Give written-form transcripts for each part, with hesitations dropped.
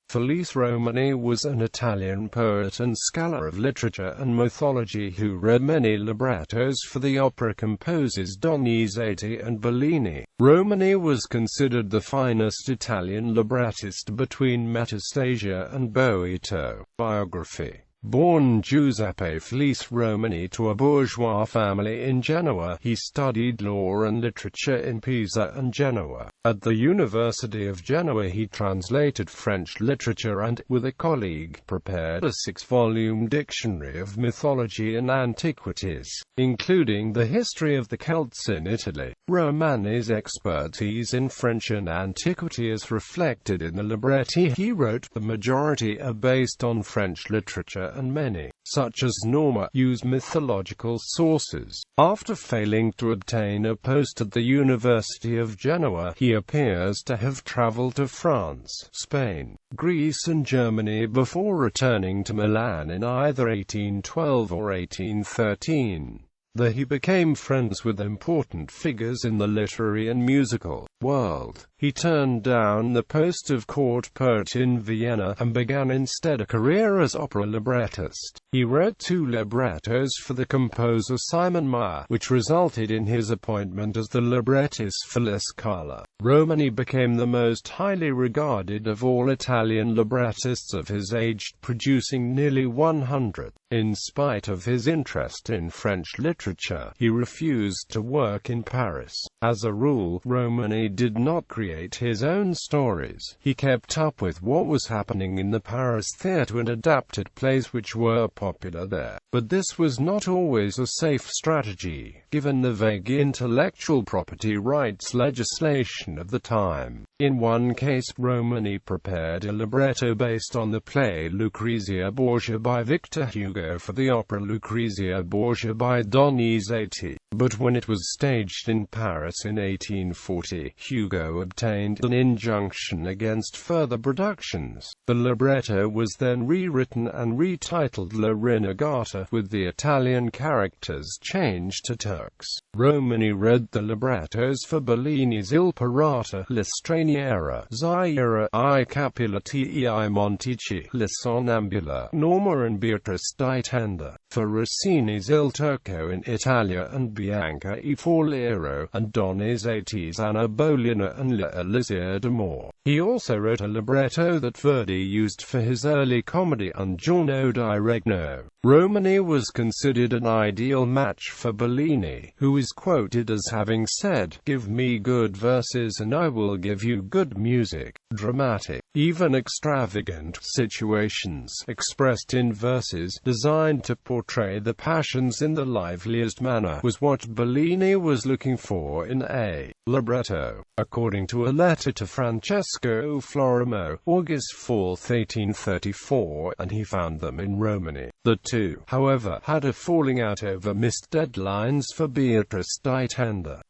Felice Romani was an Italian poet and scholar of literature and mythology who read many librettos for the opera composers Donizetti and Bellini. Romani was considered the finest Italian librettist between Metastasio and Boito. Biography. Born Giuseppe Felice Romani to a bourgeois family in Genoa, he studied law and literature in Pisa and Genoa. At the University of Genoa he translated French literature and, with a colleague, prepared a 6-volume dictionary of mythology and antiquities, including the history of the Celts in Italy. Romani's expertise in French and antiquity is reflected in the libretti he wrote. The majority are based on French literature, and many, such as Norma, use mythological sources. After failing to obtain a post at the University of Genoa, he appears to have traveled to France, Spain, Greece and Germany before returning to Milan in either 1812 or 1813. There he became friends with important figures in the literary and musical world. He turned down the post of court poet in Vienna, and began instead a career as opera librettist. He wrote 2 librettos for the composer Simon Mayr, which resulted in his appointment as the librettist for La Scala. Romani became the most highly regarded of all Italian librettists of his age, producing nearly 100. In spite of his interest in French literature, he refused to work in Paris. As a rule, Romani did not create his own stories. He kept up with what was happening in the Paris theatre and adapted plays which were popular there. But this was not always a safe strategy, given the vague intellectual property rights legislation of the time. In one case, Romani prepared a libretto based on the play Lucrezia Borgia by Victor Hugo for the opera Lucrezia Borgia by Donizetti. But when it was staged in Paris in 1840, Hugo obtained an injunction against further productions. The libretto was then rewritten and retitled La Renegata, with the Italian characters changed to Turks. Romani read the librettos for Bellini's Il Pirata, La Straniera, Zaira, I Capuleti e I Montici, La Sonnambula, Norma and Beatrice di Tenda, for Rossini's Il Turco in Italia and Bianca e Faliero, and Donizetti's Anna Bolena and La Alicia d'Amore. He also wrote a libretto that Verdi used for his early comedy Un Giorno di Regno. Romani was considered an ideal match for Bellini, who is quoted as having said, "Give me good verses and I will give you good music." Dramatic, even extravagant situations expressed in verses designed to portray the passions in the liveliest manner was what Bellini was looking for in a libretto. According to a letter to Francesco Florimo, August 4, 1834, and he found them in Romani. The two, however, had a falling out over missed deadlines for Beatrice di Tenda.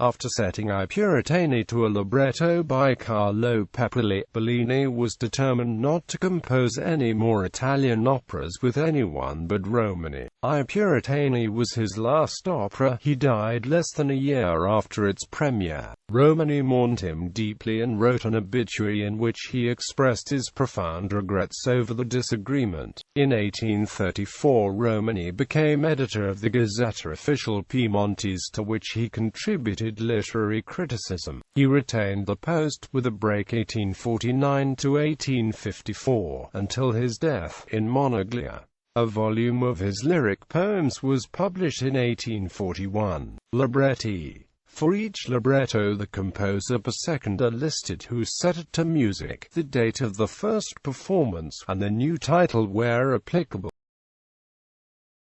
After setting I Puritani to a libretto by Carlo Pepoli, Bellini was determined not to compose any more Italian operas with anyone but Romani. I Puritani was his last opera. He died less than a year after its premiere. Romani mourned him deeply and wrote an obituary in which he expressed his profound regrets over the disagreement. In 1834, Romani became editor of the Gazzetta Ufficiale Piemontese, to which he contributed literary criticism. He retained the post, with a break 1849 to 1854, until his death, in Monaglia. A volume of his lyric poems was published in 1841. Libretti. For each libretto the composer per second are listed, who set it to music, the date of the first performance, and the new title where applicable.